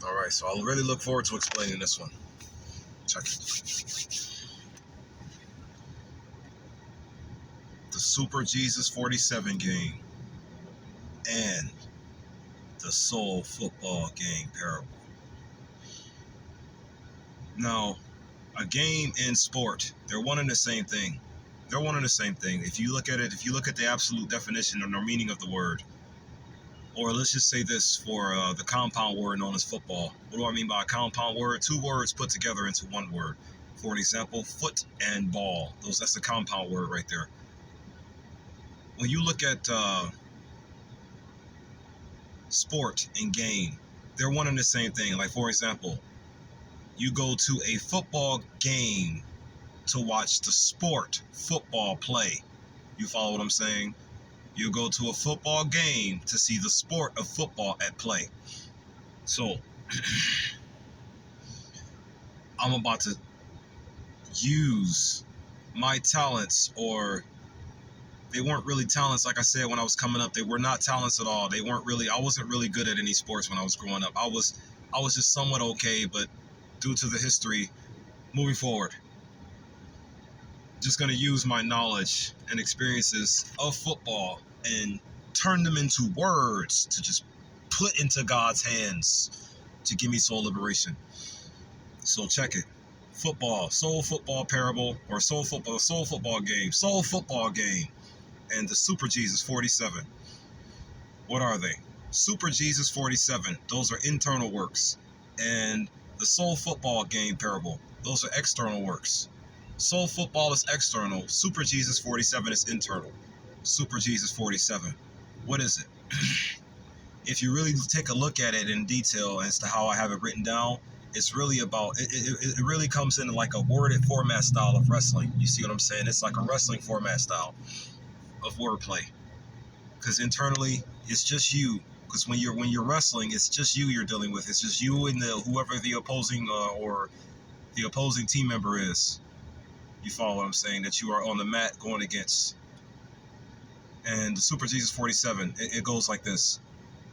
All right, so I'll really look forward to explaining this one. Check it. The Super Jesus 47 game and the Soul Football game parable. Now, a game and sport, they're one and the same thing. They're one and the same thing. If you look at it, if you look at the absolute definition or meaning of the word, or let's just say this for the compound word known as football. What do I mean by a compound word? Two words put together into one word. For an example, foot and ball. That's the compound word right there. When you look at sport and game, they're one and the same thing. Like, for example, you go to a football game to watch the sport football play. You follow what I'm saying? You go to a football game to see the sport of football at play. So, I'm about to use my talents, or they weren't really talents. Like I said, when I was coming up, they were not talents at all. I wasn't really good at any sports when I was growing up. I was just somewhat okay, but due to the history, moving forward, just going to use my knowledge and experiences of football and turn them into words to just put into God's hands to give me soul liberation. So check it. Football, soul football parable, or soul football game, and the Super Jesus 47. What are they? Super Jesus 47, those are internal works. And the soul football game parable, those are external works. Soul football is external. Super Jesus 47 is internal. Super Jesus 47. What is it? If you really take a look at it in detail as to how I have it written down, it's really about, it really comes in like a worded format style of wrestling. You see what I'm saying? It's like a wrestling format style of wordplay. Because internally, it's just you. Because when you're wrestling, it's just you're dealing with. It's just you and whoever the opposing or the opposing team member is. You follow what I'm saying? That you are on the mat going against. And the Super Jesus 47, it goes like this.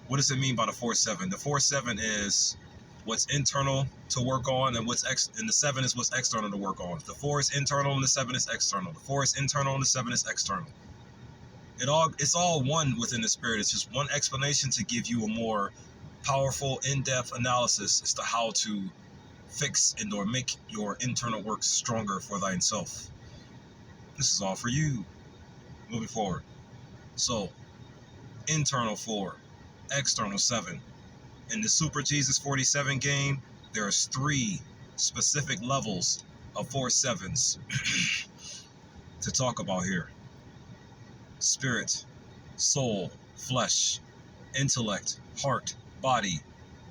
What does it mean by the 4-7? The 4-7 is what's internal to work on, and and the 7 is what's external to work on. The 4 is internal and the 7 is external. The 4 is internal and the 7 is external. It's all one within the spirit. It's just one explanation to give you a more powerful, in-depth analysis as to how to fix and or make your internal works stronger for thyself. This is all for you. Moving forward. So, internal 4, external 7. In the Super Jesus 47 game, there's 3 specific levels of 4-7s to talk about here. Spirit, soul, flesh, intellect, heart, body,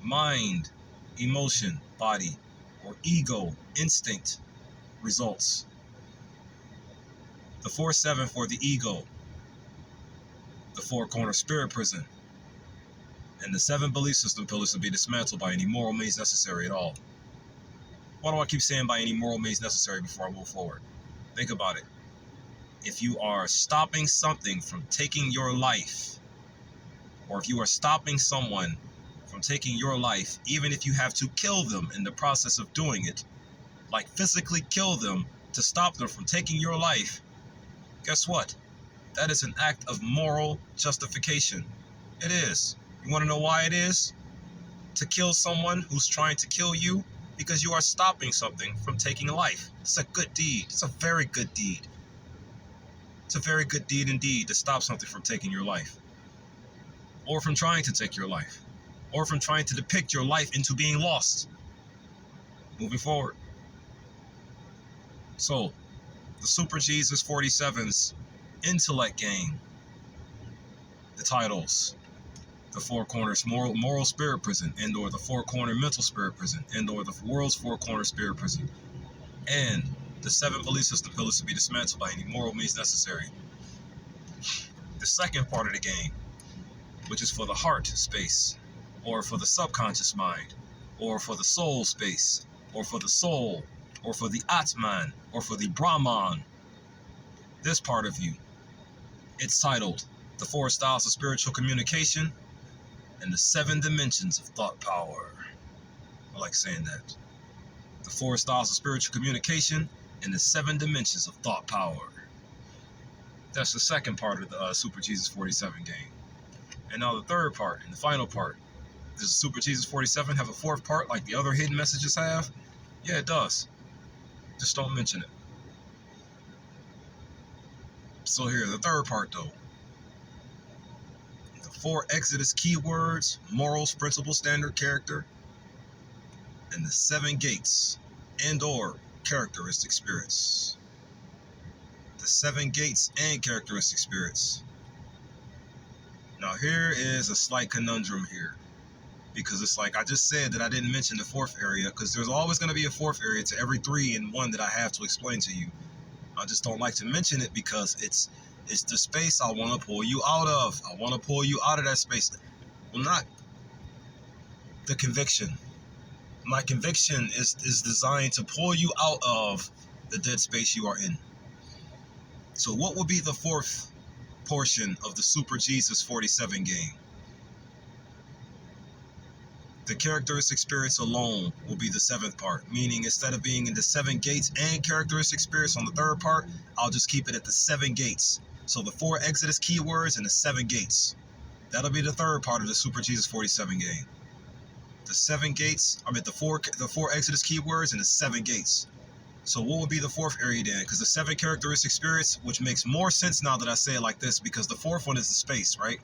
mind, emotion, body, or ego, instinct, results. The 4-7 for the ego, the 4-corner spirit prison, and the 7 belief system pillars to be dismantled by any moral means necessary at all. Why do I keep saying by any moral means necessary before I move forward? Think about it. If you are stopping something from taking your life, or if you are stopping someone from taking your life, even if you have to kill them in the process of doing it, like physically kill them to stop them from taking your life, guess what? That is an act of moral justification. It is. You want to know why it is? To kill someone who's trying to kill you? Because you are stopping something from taking life. It's a good deed. It's a very good deed. It's a very good deed indeed to stop something from taking your life. Or from trying to take your life. Or from trying to depict your life into being lost. Moving forward. So, the Super Jesus 47's intellect game. The titles. The 4 corners moral spirit prison, and or the 4-corner mental spirit prison, and or the world's 4-corner spirit prison, and the 7 belief system pillars to be dismantled by any moral means necessary. The second part of the game, which is for the heart space, or for the subconscious mind, or for the soul space, or for the soul, or for the Atman, or for the Brahman. This part of you, it's titled The 4 Styles of Spiritual Communication and the 7 Dimensions of Thought Power. I like saying that. The 4 styles of spiritual communication and the 7 dimensions of thought power. That's the second part of the Super Jesus 47 game. And now the third part and the final part. Does Super Jesus 47 have a fourth part like the other hidden messages have? Yeah, it does. Just don't mention it. So here, the third part though. The 4 Exodus keywords, morals, principle, standard, character, and the 7 gates and or characteristic spirits. The 7 gates and characteristic spirits. Now here is a slight conundrum here. Because it's like I just said that I didn't mention the 4th area, because there's always going to be a 4th area to every 3 in 1 that I have to explain to you. I just don't like to mention it because it's the space I want to pull you out of. I want to pull you out of that space. Well, not the conviction. My conviction is designed to pull you out of the dead space you are in. So what will be the 4th portion of the Super Jesus 47 game? The characteristic spirits alone will be the 7th part, meaning instead of being in the 7 gates and characteristic spirits on the 3rd part, I'll just keep it at the 7 gates. So the 4 Exodus keywords and the 7 gates. That'll be the 3rd part of the Super Jesus 47 game. The 7 gates, the 4 Exodus keywords and the 7 gates. So what would be the 4th area then? Because the 7 characteristic spirits, which makes more sense now that I say it like this, because the 4th one is the space, right?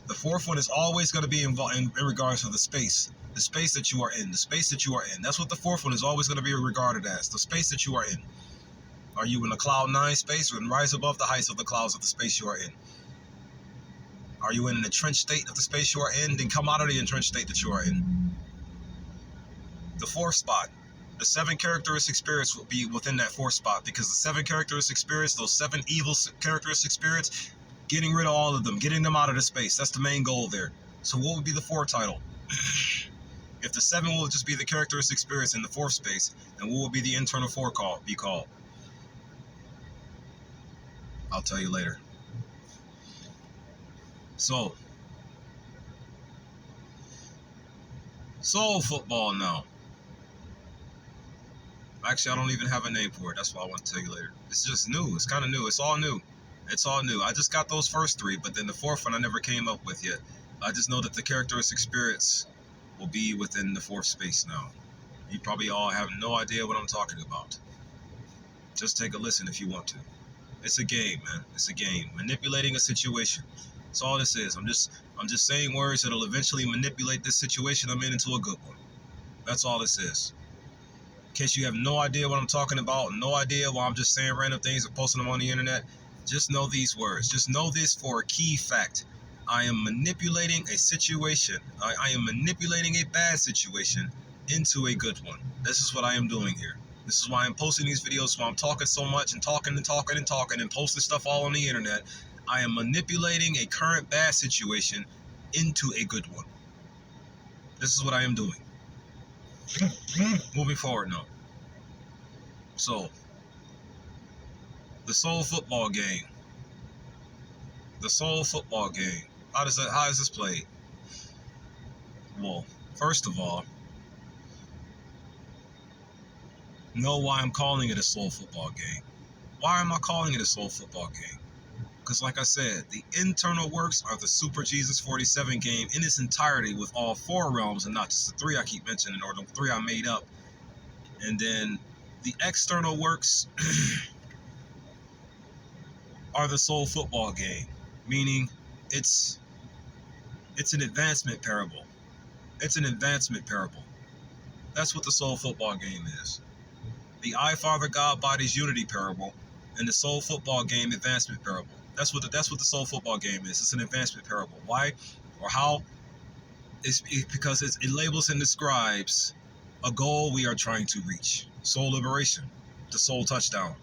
The 4th one is always going to be involved in regards to the space that you are in, the space that you are in. That's what the 4th one is always going to be regarded as, the space that you are in. Are you in a cloud 9 space or rise above the heights of the clouds of the space you are in? Are you in an entrenched state of the space you are in? Then come out of the entrenched state that you are in. The 4th spot, the 7 characteristic spirits will be within that 4th spot, because the 7 characteristic spirits, those 7 evil characteristic spirits, getting rid of all of them, getting them out of the space. That's the main goal there. So what would be the 4th title? If the 7 will just be the characteristic spirits in the 4th space, then what would be the internal 4 be called? I'll tell you later. So, soul football now. Actually, I don't even have a name for it. That's what I want to tell you later. It's just new. It's kind of new. It's all new. It's all new. I just got those first 3, but then the 4th one I never came up with yet. I just know that the characteristic spirits will be within the 4th space now. You probably all have no idea what I'm talking about. Just take a listen if you want to. It's a game, man. It's a game. Manipulating a situation. That's all this is. I'm just saying words that'll eventually manipulate this situation I'm in into a good one. That's all this is. In case you have no idea what I'm talking about, no idea why I'm just saying random things and posting them on the internet, just know these words. Just know this for a key fact. I am manipulating a situation. I am manipulating a bad situation into a good one. This is what I am doing here. This is why I'm posting these videos, why I'm talking so much and talking and posting stuff all on the internet. I am manipulating a current bad situation into a good one. This is what I am doing. Moving forward now. So, the soul football game. The soul football game. How is this played? Well, first of all, know why I'm calling it a soul football game. Why am I calling it a soul football game? Because like I said, the internal works are the Super Jesus 47 game in its entirety with all 4 realms and not just the 3 I keep mentioning or the 3 I made up. And then the external works are the soul football game, meaning it's an advancement parable. It's an advancement parable. That's what the soul football game is. The I, Father, God, Bodies, Unity parable and the soul football game advancement parable. That's what the soul football game is. It's an advancement parable. Why or how? It's because it labels and describes a goal we are trying to reach. Soul liberation, the soul touchdown.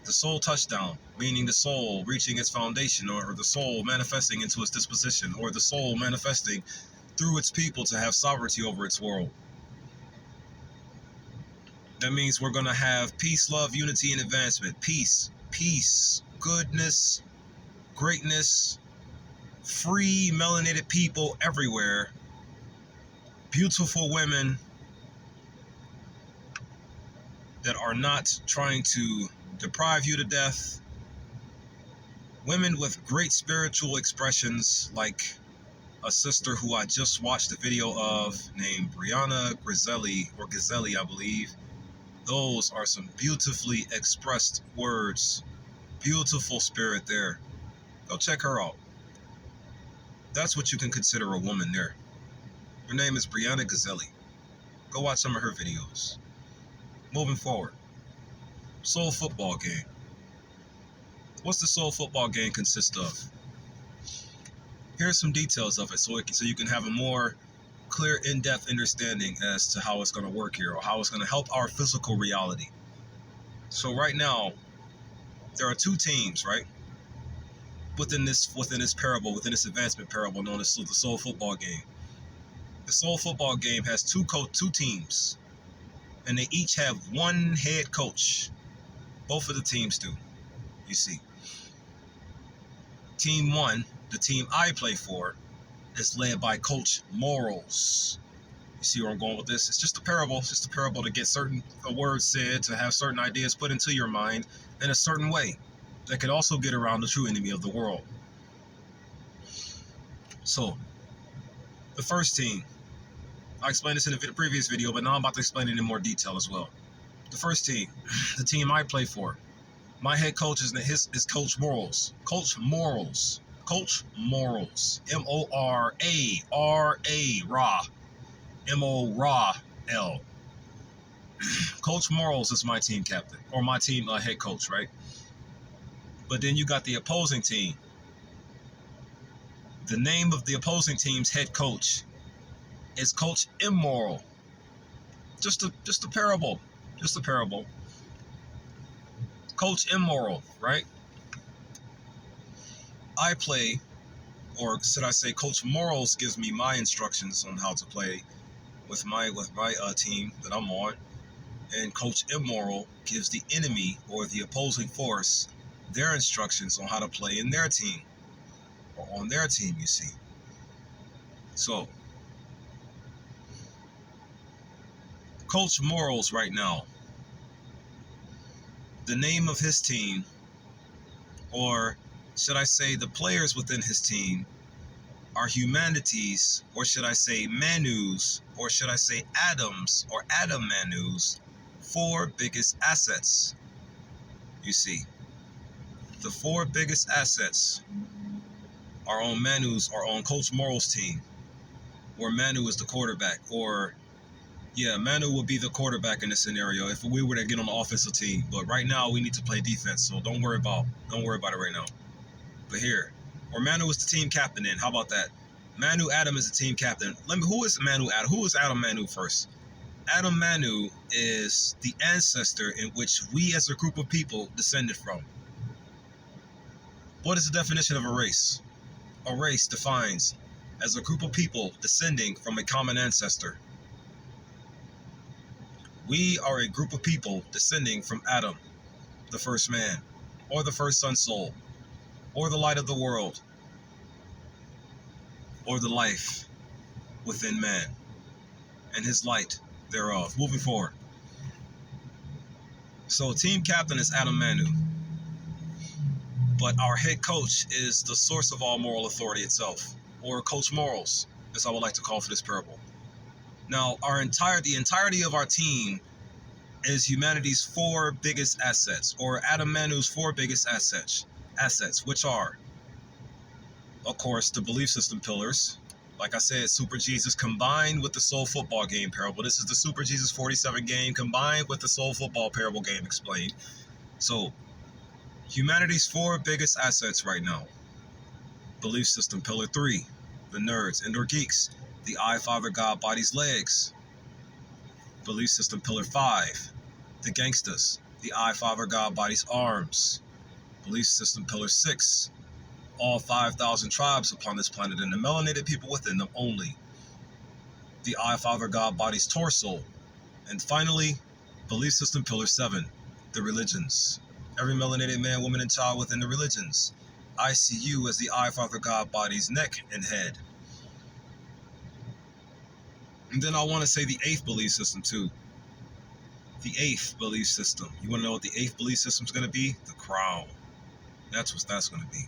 The soul touchdown, meaning the soul reaching its foundation, or the soul manifesting into its disposition, or the soul manifesting through its people to have sovereignty over its world. That means we're going to have peace, love, unity, and advancement. Peace, goodness, greatness, free melanated people everywhere beautiful women that are not trying to deprive you to death, women with great spiritual expressions, like a sister who I just watched a video of named Brianna Grizelli, I believe. Those are some beautifully expressed words. Beautiful spirit there. Go check her out. That's what you can consider a woman there. Her name is Brianna Grizelli. Go watch some of her videos. Moving forward. Soul football game. What's the soul football game consist of? Here's some details of it so you can have a more clear, in-depth understanding as to how it's going to work here, or how it's going to help our physical reality. So right now, there are two teams, right? Within this parable, within this advancement parable known as the soul football game. The soul football game has two teams, and they each have one head coach. Both of the teams do, you see. Team 1, the team I play for, is led by Coach Morals. You see where I'm going with this? It's just a parable. It's just a parable to get certain words said, to have certain ideas put into your mind in a certain way that could also get around the true enemy of the world. So, the first team, I explained this in the previous video, but now I'm about to explain it in more detail as well. The first team, the team I play for, my head coach is Coach Morals. Coach Morals. Coach Morals. M-O-R-A-R-A, Ra. M-O-R-A-L. Coach Morals is my team captain, or my team head coach, right? But then you got the opposing team. The name of the opposing team's head coach is Coach Immoral. Just a parable. Just a parable. Coach Immoral, right? I play, or should I say Coach Morals gives me my instructions on how to play with my team that I'm on, and Coach Immoral gives the enemy or the opposing force their instructions on how to play in their team, or on their team, you see. So, Coach Morals right now, the name of his team, or should I say the players within his team, are humanity's, or should I say Manu's, or should I say Adam's, or Adam Manu's 4 biggest assets. You see, the 4 biggest assets are on Coach Moral's team, where Manu is the quarterback, or Manu would be the quarterback in this scenario if we were to get on the offensive team. But right now we need to play defense, so don't worry about it right now. But here, or Manu is the team captain in. How about that? Manu Adam is the team captain. Who is Manu Adam? Who is Adam Manu first? Adam Manu is the ancestor in which we as a group of people descended from. What is the definition of a race? A race defines as a group of people descending from a common ancestor. We are a group of people descending from Adam, the first man, or the first sun soul, or the light of the world, or the life within man, and his light thereof. Moving forward. So team captain is Adam Manu, but our head coach is the source of all moral authority itself, or Coach Morals, as I would like to call for this parable. Now, the entirety of our team is humanity's 4 biggest assets, or Adam Manu's 4 biggest assets, which are, of course, the belief system pillars. Like I said, Super Jesus combined with the Soul Football game parable. This is the Super Jesus 47 game combined with the Soul Football parable game explained. So, humanity's 4 biggest assets right now. Belief system pillar 3, the nerds and or geeks, the I, Father, God, bodies, legs. Belief system pillar 5, the gangsters, the I, Father, God, bodies, arms. Belief system pillar 6, all 5,000 tribes upon this planet and the melanated people within them only. The I, Father, God, bodies, torso. And finally, belief system pillar 7, the religions. Every melanated man, woman, and child within the religions. I see you as the I, Father, God, bodies, neck and head. And then I want to say the eighth belief system too. The eighth belief system. You want to know what the eighth belief system is going to be? The crown. That's what that's going to be.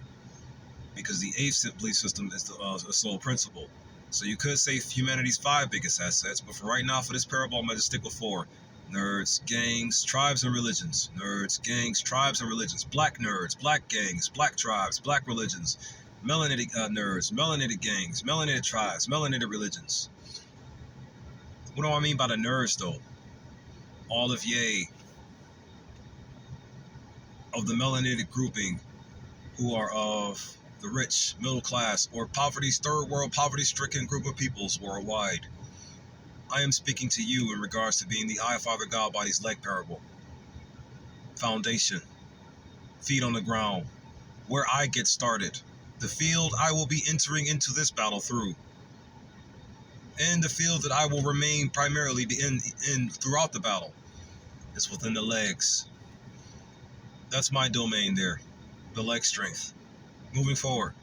Because the eighth belief system is the sole principle. So you could say humanity's five biggest assets, but for right now, for this parable, I'm going to stick with four. Nerds, gangs, tribes, and religions. Nerds, gangs, tribes, and religions. Black nerds, black gangs, black tribes, black religions. Melanated nerds, melanated gangs, melanated tribes, melanated religions. What do I mean by the nerds, though? All of ye of the melanated grouping who are of the rich, middle class, or poverty's third world, poverty-stricken group of peoples worldwide. I am speaking to you in regards to being the I, Father, God, Body's leg parable. Foundation. Feet on the ground. Where I get started. The field I will be entering into this battle through. And the field that I will remain primarily in throughout the battle is within the legs. That's my domain there. The leg strength. Moving forward.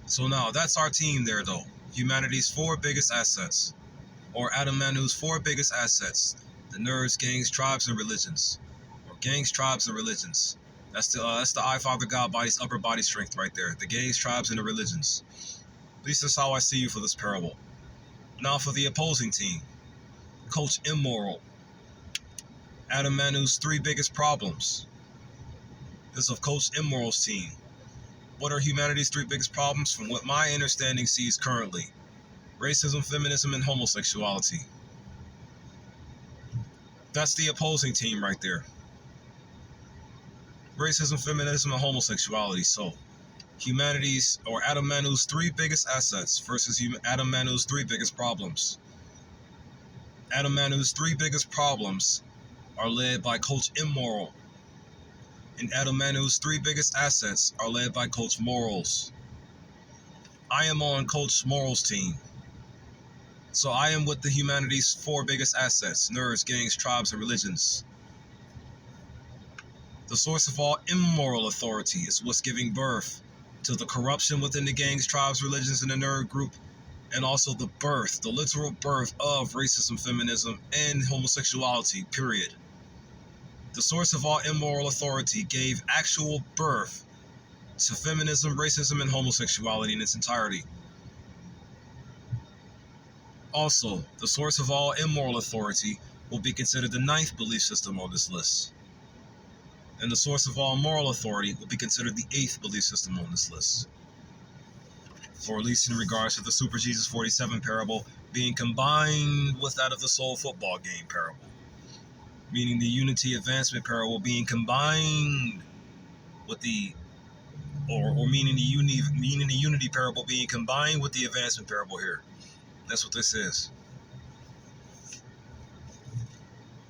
So now, that's our team there, though. Humanity's four biggest assets. Or Adam Manu's four biggest assets. The nerds, gangs, tribes, and religions. Or gangs, tribes, and religions. That's the I, Father, God, Body's upper body strength right there. The gangs, tribes, and the religions. At least that's how I see you for this parable. Now for the opposing team. Coach Immoral. Adam Manu's three biggest problems. This is of Coach Immoral's team. What are humanity's three biggest problems from what my understanding sees currently? Racism, feminism, and homosexuality. That's the opposing team right there. Racism, feminism, and homosexuality. So, humanity's or Adam Manu's three biggest assets versus Adam Manu's three biggest problems. Adam Manu's three biggest problems are led by Coach Immoral. And Adam Manu's three biggest assets are led by Coach Morals. I am on Coach Morals' team. So I am with the humanity's four biggest assets, nerds, gangs, tribes, and religions. The source of all immoral authority is what's giving birth to the corruption within the gangs, tribes, religions, and the nerd group, and also the birth, the literal birth of racism, feminism, and homosexuality, period. The source of all immoral authority gave actual birth to feminism, racism, and homosexuality in its entirety. Also, the source of all immoral authority will be considered the ninth belief system on this list. And the source of all moral authority will be considered the eighth belief system on this list. Or at least in regards to the Super Jesus 47 parable being combined with that of the Soul Football Game parable. Meaning the Unity Advancement parable being combined with the, or meaning the Unity parable being combined with the Advancement parable here. That's what this is.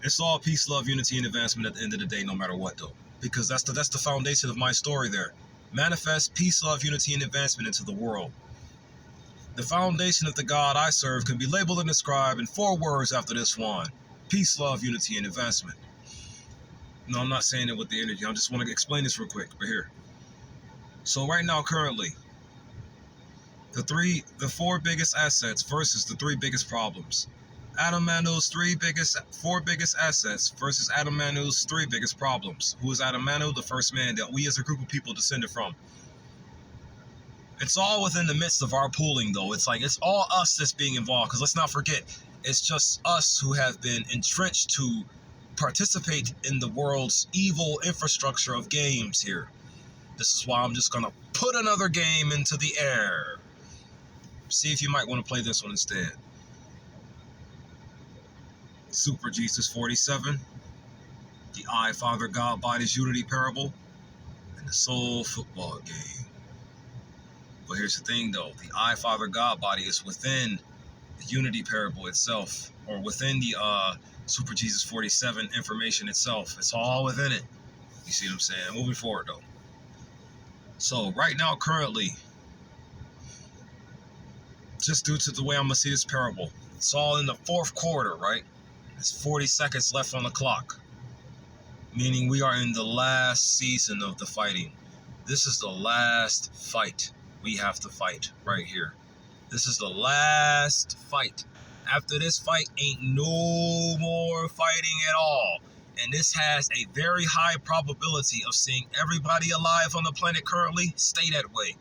It's all peace, love, unity, and advancement at the end of the day, no matter what, though. Because that's the foundation of my story there. Manifest peace, love, unity, and advancement into the world. The foundation of the God I serve can be labeled and described in 4 words after this one. Peace, love, unity, and advancement. No, I'm not saying it with the energy. I just want to explain this real quick. But here. So right now, currently, the 4 biggest assets versus the 3 biggest problems. Adam Manu's 4 biggest assets versus Adam Manu's 3 biggest problems. Who is Adam Manu? The first man that we as a group of people descended from. It's all within the midst of our pooling, though. It's like it's all us that's being involved. Because let's not forget, it's just us who have been entrenched to participate in the world's evil infrastructure of games here. This is why I'm just going to put another game into the air. See if you might want to play this one instead. Super Jesus 47, the I, Father, God, Body's Unity parable, and the Soul Football Game. But here's the thing, though. The I, Father, God Body is within the Unity parable itself, or within the Super Jesus 47 information itself. It's all within it. You see what I'm saying? Moving forward, though. So, right now, currently, just due to the way I'm going to see this parable, it's all in the 4th quarter, right? There's 40 seconds left on the clock. Meaning we are in the last season of the fighting. This is the last fight we have to fight right here. This is the last fight After this fight, ain't no more fighting at all. And this has a very high probability of seeing everybody alive on the planet currently stay that way.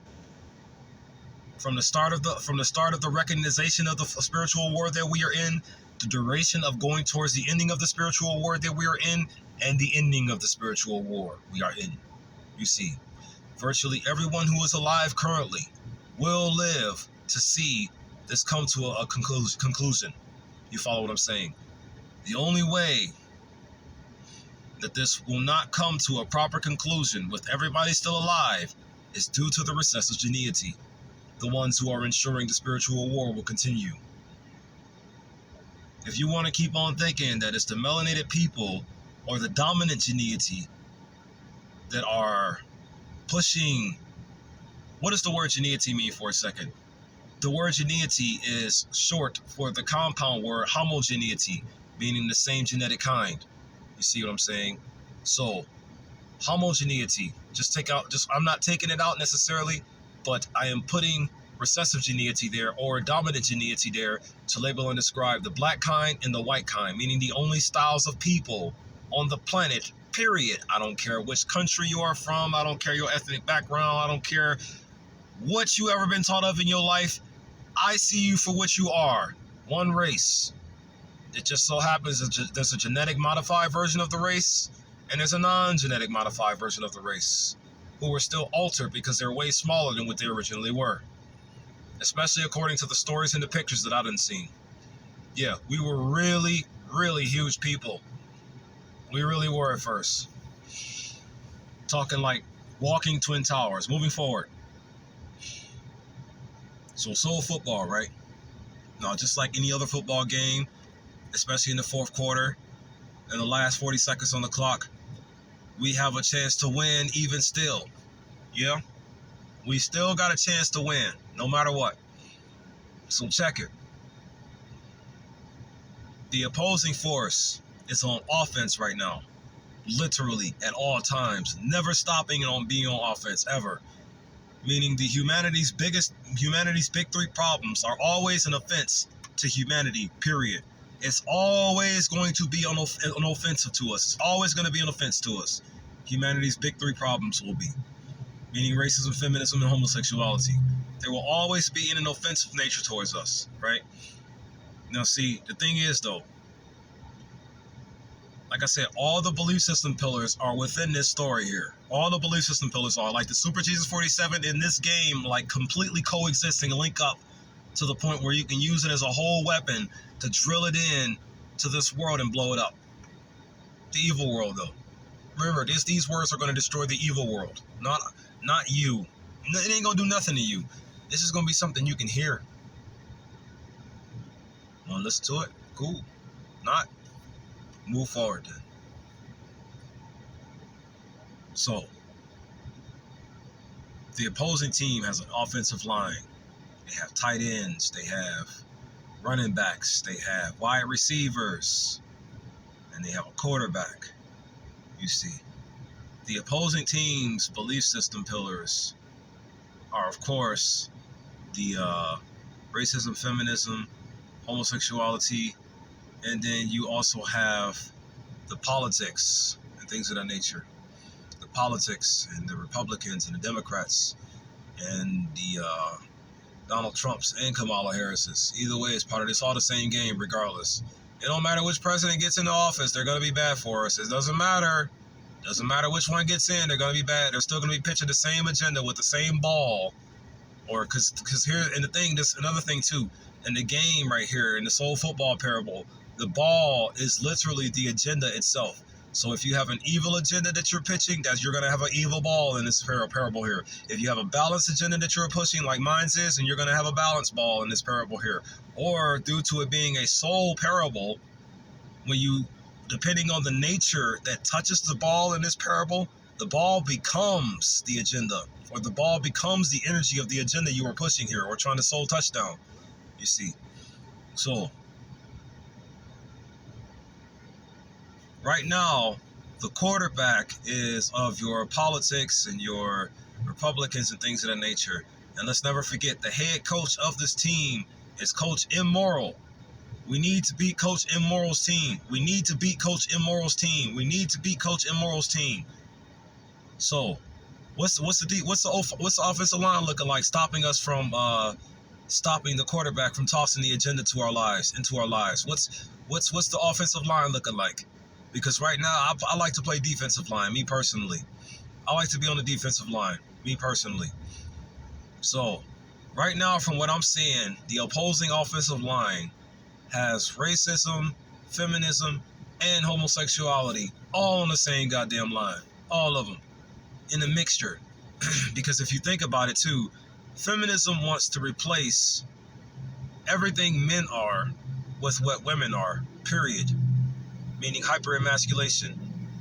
From the start of the recognition of the spiritual war that we are in, the duration of going towards the ending of the spiritual war that we are in, and the ending of the spiritual war we are in. You see, virtually everyone who is alive currently will live to see this come to a conclusion. You follow what I'm saying? The only way that this will not come to a proper conclusion with everybody still alive is due to the recessive geneity, the ones who are ensuring the spiritual war will continue. If you want to keep on thinking that it's the melanated people or the dominant geneity that are pushing, what does the word geneity mean for a second? The word geneity is short for the compound word homogeneity, meaning the same genetic kind. You see what I'm saying? So, homogeneity, I'm not taking it out necessarily, but I am putting recessive geneity there or dominant geneity there to label and describe the black kind and the white kind, meaning the only styles of people on the planet, period. I don't care which country you are from. I don't care your ethnic background. I don't care what you ever been taught of in your life. I see you for what you are. One race. It just so happens that there's a genetic modified version of the race and there's a non-genetic modified version of the race who are still altered because they're way smaller than what they originally were. Especially according to the stories and the pictures that I done seen. Yeah, we were really, really huge people. We really were at first. Talking like walking twin towers. Moving forward. So football, right? Now, just like any other football game, especially in the fourth quarter, and the last 40 seconds on the clock, we have a chance to win even still. Yeah? We still got a chance to win, no matter what. So check it. The opposing force is on offense right now. Literally at all times. Never stopping on being on offense, ever. Meaning the humanity's big three problems are always an offense to humanity, period. It's always going to be an offensive to us. It's always going to be an offense to us. Humanity's big three problems will be. Meaning racism, feminism, and homosexuality. There will always be in an offensive nature towards us, right? Now see, the thing is though, like I said, all the belief system pillars are within this story here. All the belief system pillars are like the Super Jesus 47 in this game, like completely coexisting and link up to the point where you can use it as a whole weapon to drill it in to this world and blow it up. The evil world though. Remember, these words are going to destroy the evil world, not you. It ain't going to do nothing to you. This is going to be something you can hear. Want to listen to it? Cool. Not? Move forward then. So, the opposing team has an offensive line. They have tight ends. They have running backs. They have wide receivers. And they have a quarterback. You see. The opposing team's belief system pillars are, of course, the racism, feminism, homosexuality, and then you also have the politics and things of that nature. The politics and the Republicans and the Democrats and the Donald Trumps and Kamala Harris's. Either way, it's part of this, all the same game regardless. It don't matter which president gets into office, they're going to be bad for us. It doesn't matter. Doesn't matter which one gets in, they're going to be bad. They're still going to be pitching the same agenda with the same ball. Or because here, and the thing, this another thing too, in the game right here, in this whole football parable, the ball is literally the agenda itself. So if you have an evil agenda that you're pitching, you're going to have an evil ball in this parable here. If you have a balanced agenda that you're pushing, like mine's is, and you're going to have a balanced ball in this parable here. Or due to it being a soul parable, when you, depending on the nature that touches the ball in this parable, the ball becomes the agenda, or the ball becomes the energy of the agenda you were pushing here, or trying to soul touchdown, you see. So, right now, the quarterback is of your politics and your Republicans and things of that nature. And let's never forget, the head coach of this team is Coach Immoral. We need to beat Coach Immoral's team. We need to beat Coach Immoral's team. We need to beat Coach Immoral's team. So, what's the offensive line looking like, stopping us from stopping the quarterback from tossing the agenda into our lives? What's the offensive line looking like? Because right now, I like to play defensive line. Me personally, I like to be on the defensive line. Me personally. So, right now, from what I'm seeing, the opposing offensive line has racism, feminism, and homosexuality all on the same goddamn line. All of them in a mixture. Because if you think about it too, feminism wants to replace everything men are with what women are, period. Meaning hyper-emasculation.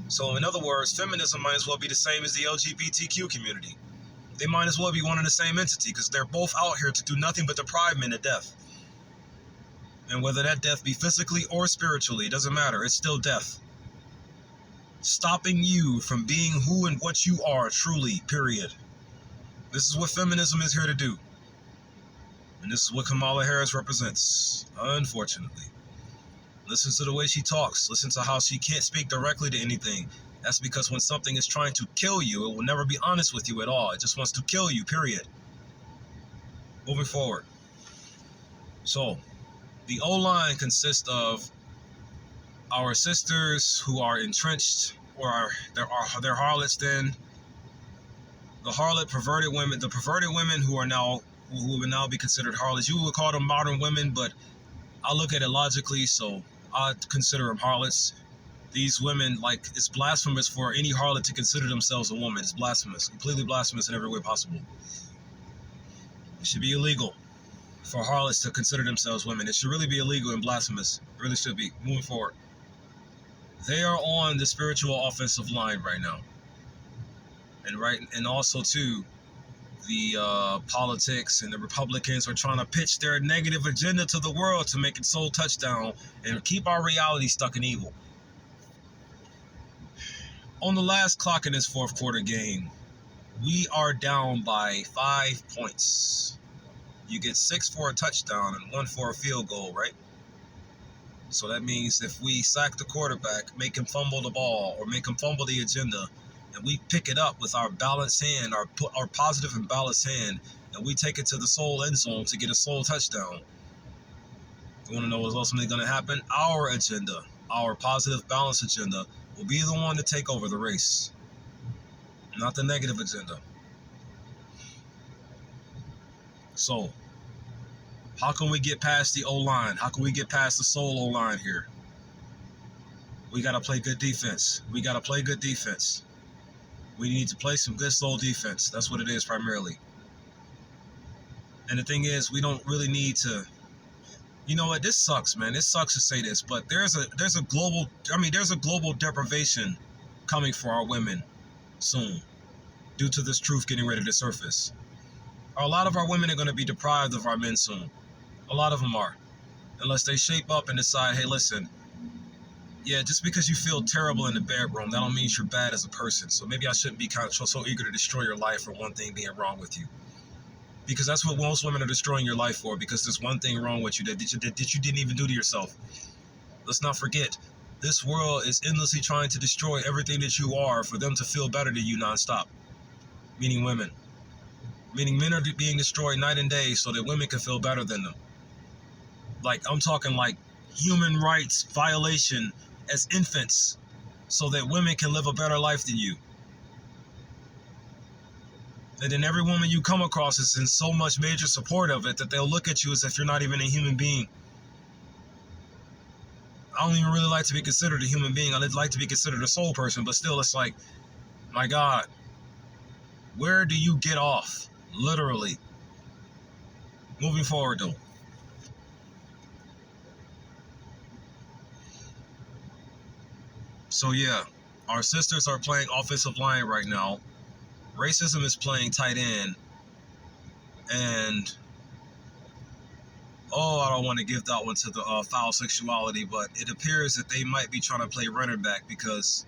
So in other words, feminism might as well be the same as the LGBTQ community. They might as well be one and the same entity because they're both out here to do nothing but deprive men of death. And whether that death be physically or spiritually, it doesn't matter. It's still death. Stopping you from being who and what you are truly, period. This is what feminism is here to do. And this is what Kamala Harris represents, unfortunately. Listen to the way she talks. Listen to how she can't speak directly to anything. That's because when something is trying to kill you, it will never be honest with you at all. It just wants to kill you, period. Moving forward. So, the O-line consists of our sisters who are entrenched, or they're harlots then. The harlot perverted women, the perverted women who would now be considered harlots. You would call them modern women, but I look at it logically, so I consider them harlots. These women, like, it's blasphemous for any harlot to consider themselves a woman. It's blasphemous, completely blasphemous in every way possible. It should be illegal for harlots to consider themselves women. It should really be illegal and blasphemous. It really should be. Moving forward. They are on the spiritual offensive line right now. And also too, the politics and the Republicans are trying to pitch their negative agenda to the world to make it sole touchdown and keep our reality stuck in evil. On the last clock in this fourth quarter game, we are down by 5 points. You get 6 for a touchdown and 1 for a field goal, right? So that means if we sack the quarterback, make him fumble the ball, or make him fumble the agenda, and we pick it up with our balanced hand, our positive and balanced hand, and we take it to the sole end zone to get a sole touchdown. You want to know what's ultimately going to happen? Our agenda, our positive balance agenda, will be the one to take over the race, not the negative agenda. So, how can we get past the O-line? How can we get past the sole O-line here? We got to play good defense. We got to play good defense. We need to play some good soul defense. That's what it is primarily. And the thing is, we don't really need to. You know what? This sucks, man. This sucks to say this, but there's a global deprivation coming for our women soon, due to this truth getting ready to surface. A lot of our women are going to be deprived of our men soon. A lot of them are, unless they shape up and decide, hey, listen. Yeah, just because you feel terrible in the bedroom, that don't mean you're bad as a person. So maybe I shouldn't be so eager to destroy your life for one thing being wrong with you. Because that's what most women are destroying your life for, because there's one thing wrong with you that you didn't even do to yourself. Let's not forget, this world is endlessly trying to destroy everything that you are for them to feel better than you nonstop. Meaning women. Meaning men are being destroyed night and day so that women can feel better than them. Like, I'm talking like human rights violation as infants so that women can live a better life than you. And then every woman you come across is in so much major support of it that they'll look at you as if you're not even a human being. I don't even really like to be considered a human being. I like to be considered a soul person, but still it's like, my God, where do you get off? Literally. Moving forward though. So yeah, our sisters are playing offensive line right now. Racism is playing tight end. And, I don't want to give that one to the foul sexuality, but it appears that they might be trying to play running back, because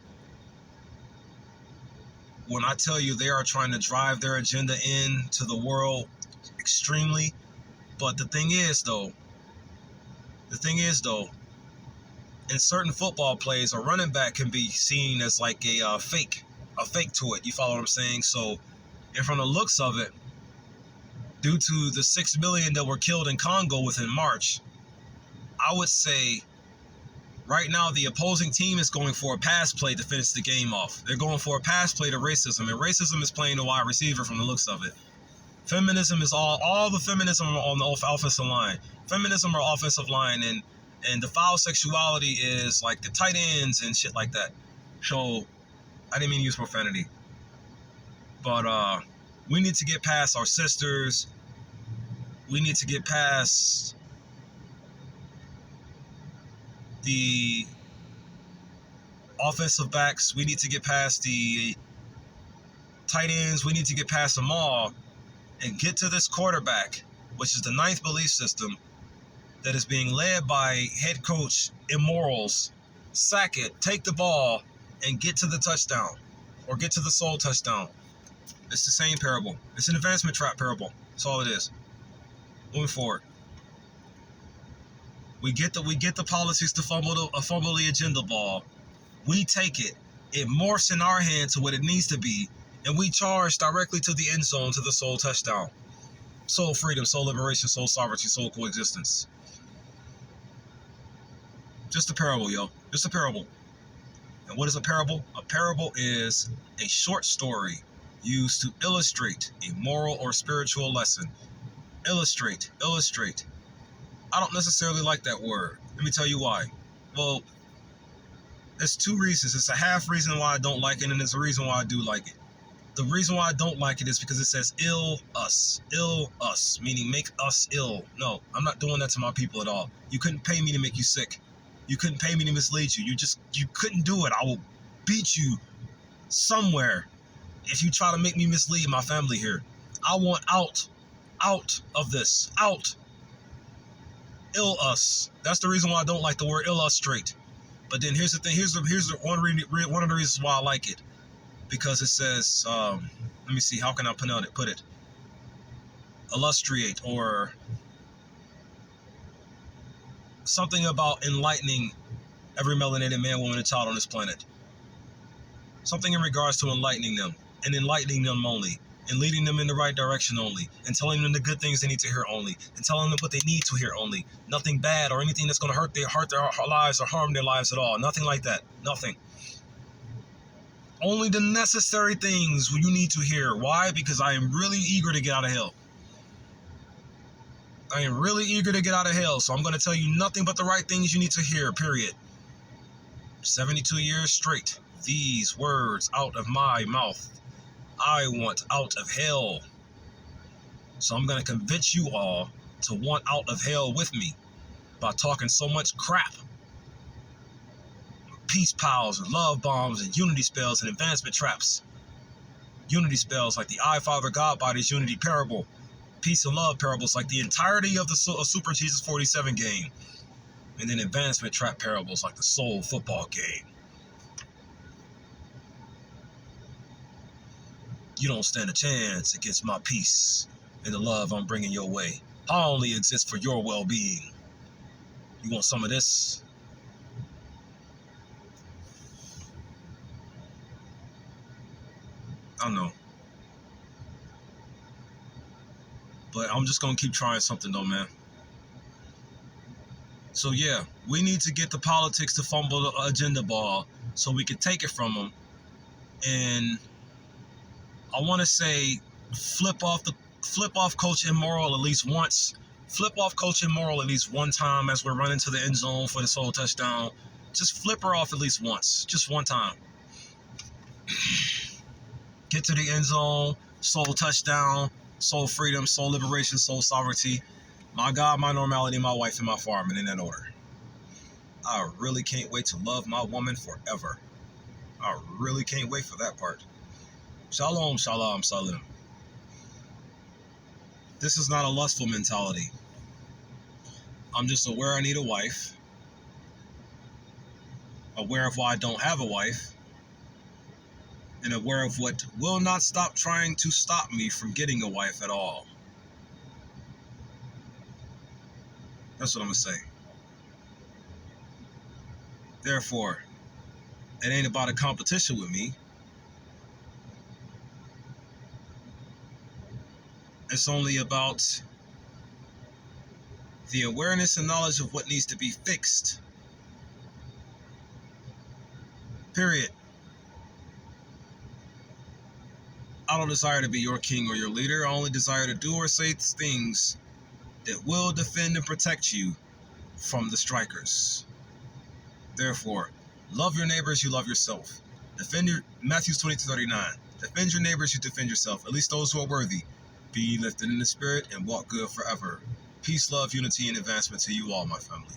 when I tell you they are trying to drive their agenda into the world extremely, but the thing is though, The thing is, though, in certain football plays, a running back can be seen as like a fake to it. You follow what I'm saying? So, and from the looks of it, due to the 6 million that were killed in Congo within March, I would say right now the opposing team is going for a pass play to finish the game off. They're going for a pass play to racism, and racism is playing the wide receiver from the looks of it. Feminism is all the feminism on the offensive line. Feminism or offensive line, and the foul sexuality is like the tight ends and shit like that. So I didn't mean to use profanity, but we need to get past our sisters. We need to get past the offensive backs. We need to get past the tight ends. We need to get past them all and get to this quarterback, which is the ninth belief system that is being led by head coach immorals. Sack it, take the ball, and get to the touchdown, or get to the soul touchdown. It's the same parable. It's an advancement trap parable. That's all it is. Moving forward, we get the politics to fumble the agenda ball. We take it. It morphs in our hand to what it needs to be, and we charge directly to the end zone, to the soul touchdown. Soul freedom, soul liberation, soul sovereignty, soul coexistence. Just a parable, yo. Just a parable. And what is a parable? A parable is a short story used to illustrate a moral or spiritual lesson. Illustrate. I don't necessarily like that word. Let me tell you why. Well, there's two reasons. It's a half reason why I don't like it, and there's a reason why I do like it. The reason why I don't like it is because it says ill us, meaning make us ill. No, I'm not doing that to my people at all. You couldn't pay me to make you sick. You couldn't pay me to mislead you. You couldn't do it. I will beat you somewhere if you try to make me mislead my family here. I want out of this, out. Ill us. That's the reason why I don't like the word illustrate. But then here's the thing. Here's the one of the reasons why I like it, because it says, let me see, how can I put it? Illustrate, or something about enlightening every melanated man, woman, and child on this planet. Something in regards to enlightening them, and enlightening them only, and leading them in the right direction only, and telling them the good things they need to hear only, and telling them what they need to hear only. Nothing bad or anything that's going to hurt their lives or harm their lives at all. Nothing like that. Nothing. Only the necessary things you need to hear. Why? Because I am really eager to get out of hell. I am really eager to get out of hell, so I'm going to tell you nothing but the right things you need to hear, period. 72 years straight, these words out of my mouth. I want out of hell. So I'm going to convince you all to want out of hell with me by talking so much crap. Peace pals and love bombs and unity spells and advancement traps. Unity spells like the I, Father, God bodies unity parable. Peace and love parables like the entirety of the Super Jesus 47 game. And then advancement trap parables like the Soul football game. You don't stand a chance against my peace and the love I'm bringing your way. I only exist for your well-being. You want some of this? I know. But I'm just going to keep trying something though, man. So yeah, we need to get the politics to fumble the agenda ball so we can take it from them. And I want to say flip off Coach Immoral at least once. Flip off Coach Immoral at least one time as we're running to the end zone for the soul touchdown. Just flip her off at least once. Just one time. Get to the end zone, soul touchdown, soul freedom, soul liberation, soul sovereignty. My God, my normality, my wife, and my farm, and in that order. I really can't wait to love my woman forever. I really can't wait for that part. Shalom, shalom, salim. This is not a lustful mentality. I'm just aware I need a wife. Aware of why I don't have a wife. And aware of what will not stop trying to stop me from getting a wife at all. That's what I'm going to say. Therefore, it ain't about a competition with me. It's only about the awareness and knowledge of what needs to be fixed. Period. I don't desire to be your king or your leader. I only desire to do or say things that will defend and protect you from the strikers. Therefore, love your neighbor as you love yourself. Matthew 22:39. Defend your neighbor as you defend yourself, at least those who are worthy. Be ye lifted in the spirit and walk good forever. Peace, love, unity, and advancement to you all, my family.